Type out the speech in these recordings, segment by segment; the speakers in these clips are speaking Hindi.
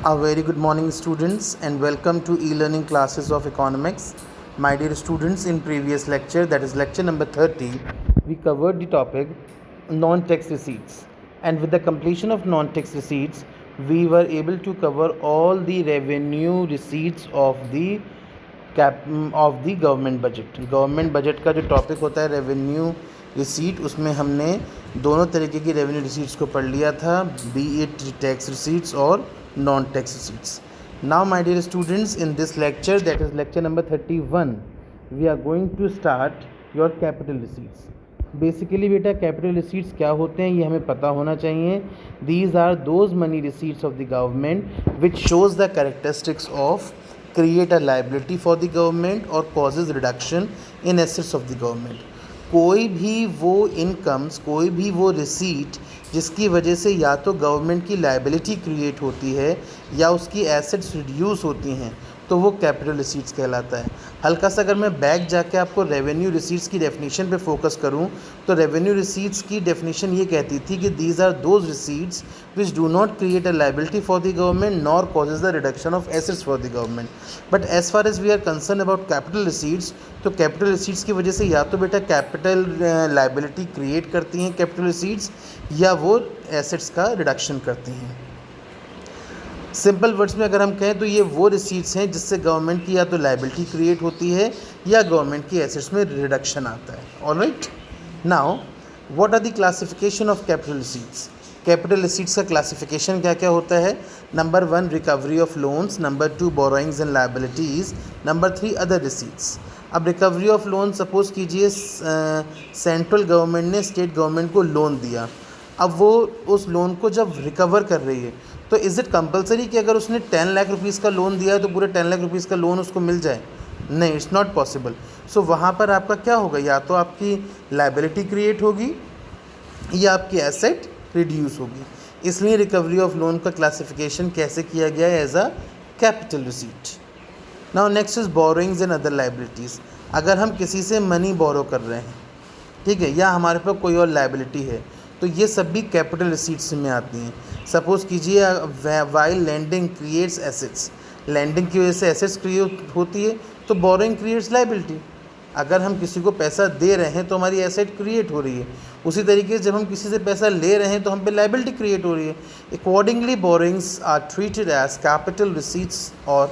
A very good morning, students, and welcome to e-learning classes of economics. My dear students, in previous lecture, that is lecture number 30, we covered the topic non-tax receipts, and with the completion of non-tax receipts, we were able to cover all the revenue receipts of the government budget का जो टॉपिक होता है रेवेन्यू रिसीट, उसमें हमने दोनों तरीके की रेवेन्यू रिसीट्स को पढ़ लिया था, बी इट टैक्स रिसीट्स और non tax receipts. Now my dear students, in this lecture, that is lecture number 31, we are going to start your capital receipts. Basically बेटा कैपिटल रिसीट्स क्या होते हैं ये हमें पता होना चाहिए. These are those money receipts of the government which shows the characteristics of create a liability for the government or causes reduction in assets of the government. कोई भी वो इनकम्स, कोई भी वो रिसीट जिसकी वजह से या तो गवर्नमेंट की लाइबिलिटी क्रिएट होती है या उसकी एसेट्स रिड्यूस होती हैं, तो वो कैपिटल रिसीट्स कहलाता है. हल्का सा अगर मैं बैक जाके आपको रेवेन्यू रिसीट्स की डेफिनेशन पे फोकस करूं, तो रेवेन्यू रिसीट्स की डेफिनेशन ये कहती थी कि these are those receipts which do not create a liability for the government nor causes the reduction of assets for the government. But as far as we are concern about capital receipts, तो कैपिटल रिसीट्स की वजह से या तो बेटा कैपिटल लाइबिलिटी क्रिएट करती हैं कैपिटल रिसीट्स, या वो एसेट्स का रिडक्शन करती हैं. सिंपल वर्ड्स में अगर हम कहें तो ये वो रिसीट्स हैं जिससे गवर्नमेंट की या तो लाइबिलिटी क्रिएट होती है या गवर्नमेंट की एसेट्स में रिडक्शन आता है. Alright, now what are the classification of capital receipts. Capital receipts का क्लासिफिकेशन क्या क्या होता है. Number 1 recovery of loans, number 2 borrowings and liabilities, number 3 other receipts. अब रिकवरी ऑफ लोन, सपोज़ कीजिए सेंट्रल गवर्नमेंट ने स्टेट गवर्नमेंट को लोन दिया. अब वो उस लोन को जब रिकवर कर रही है, तो इज़ इट कंपलसरी कि अगर उसने 10 लाख रुपीज़ का लोन दिया है तो पूरे 10 लाख रुपीज़ का लोन उसको मिल जाए? नहीं, इट्स नॉट पॉसिबल. सो वहाँ पर आपका क्या होगा, या तो आपकी लाइबिलिटी क्रिएट होगी या आपकी एसेट रिड्यूस होगी. इसलिए रिकवरी ऑफ लोन का क्लासिफिकेशन कैसे किया गया है, as a capital receipt. Now next is borrowings and other liabilities. अगर हम किसी से मनी बोरो कर रहे हैं, ठीक है, या हमारे पास कोई और लाइबिलिटी है, तो ये सब भी कैपिटल रिसीट्स में आती हैं. सपोज़ कीजिए while lending creates assets, lending की वजह से एसेट्स क्रिएट होती है, तो बोरोइंग क्रिएट्स लाइबिलिटी. अगर हम किसी को पैसा दे रहे हैं तो हमारी एसेट क्रिएट हो रही है. उसी तरीके से जब हम किसी से पैसा ले रहे हैं तो हम पे लाइबिलिटी क्रिएट हो रही है. Accordingly borrowings are treated as capital receipts और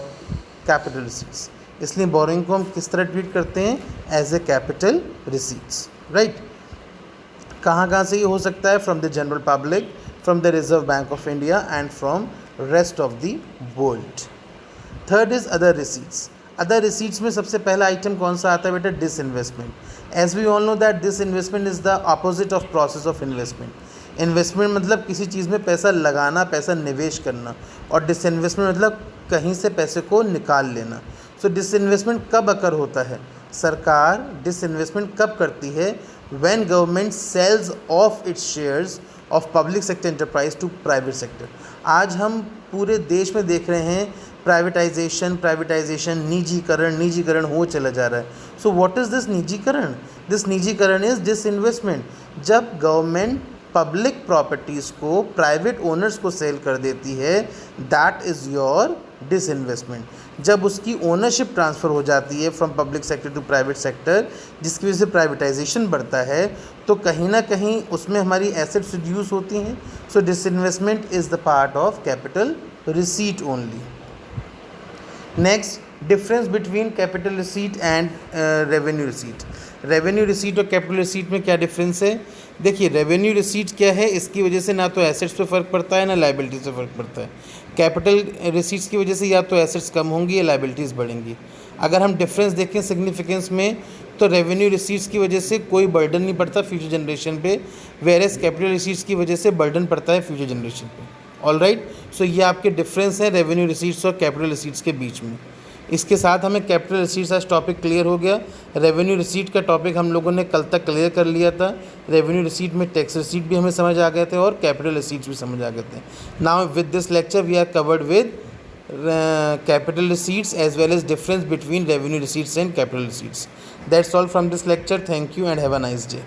कैपिटल रिसीट्स. इसलिए बोरोइंग को हम किस तरह ट्रीट करते हैं, as a capital receipts. Right, कहाँ से ये हो सकता है, from the general public, from the Reserve Bank of India and from rest of the world. Third is other receipts. Other receipts में सबसे पहला आइटम कौन सा आता है बेटा, disinvestment. As we all know that disinvestment is the opposite of process of investment. Investment मतलब किसी चीज़ में पैसा लगाना, पैसा निवेश करना, और डिसइन्वेस्टमेंट मतलब कहीं से पैसे को निकाल लेना. सो डिसइन्वेस्टमेंट कब अकर होता है, सरकार डिसइन्वेस्टमेंट कब करती है, when government sells off its shares of public sector enterprise to private sector. आज हम पूरे देश में देख रहे हैं प्राइवेटाइजेशन, निजीकरण हो चला जा रहा है. सो व्हाट इज़ दिस निजीकरण? दिस निजीकरण इज़ डिसइन्वेस्टमेंट. जब गवर्नमेंट पब्लिक प्रॉपर्टीज़ को प्राइवेट ओनर्स को सेल कर देती है, दैट इज़ योर डिसइन्वेस्टमेंट. जब उसकी ओनरशिप ट्रांसफ़र हो जाती है from public sector to private sector, जिसकी वजह से प्राइवेटाइजेशन बढ़ता है, तो कहीं ना कहीं उसमें हमारी एसेट्स रिड्यूस होती हैं. So disinvestment is the part of capital receipt only. Next, difference between capital receipt and revenue receipt. Revenue receipt और कैपिटल रिसीट में क्या डिफरेंस है. देखिए, रेवेन्यू रिसीट क्या है, इसकी वजह से ना तो एसेट्स पे फ़र्क पड़ता है ना लाइबिलिटी से फ़र्क पड़ता है. कैपिटल रिसीट्स की वजह से या तो एसेट्स कम होंगी या लाइबिलिटीज़ बढ़ेंगी. अगर हम डिफरेंस देखें सिग्निफिकेंस में, तो रेवेन्यू रिसीट्स की वजह से कोई बर्डन नहीं पड़ता फ्यूचर जनरेशन पे, वेयरएज कैपिटल रिसीट्स की वजह से बर्डन पड़ता है फ्यूचर जनरेशन पे. ऑल राइट, सो ये आपके डिफरेंस हैं रेवेन्यू रिसीट्स और कैपिटल रिसीट्स के बीच में. इसके साथ हमें कैपिटल रिसीट्स आज टॉपिक क्लियर हो गया. रेवेन्यू रिसीट का टॉपिक हम लोगों ने कल तक क्लियर कर लिया था. रेवेन्यू रिसीट में टैक्स रिसीट भी हमें समझ आ गए थे और कैपिटल रिसीट्स भी समझ आ गए थे. Now with this lecture we are covered with capital receipts as well as difference between revenue receipts and capital receipts. That's all from this lecture. Thank you and have a nice day.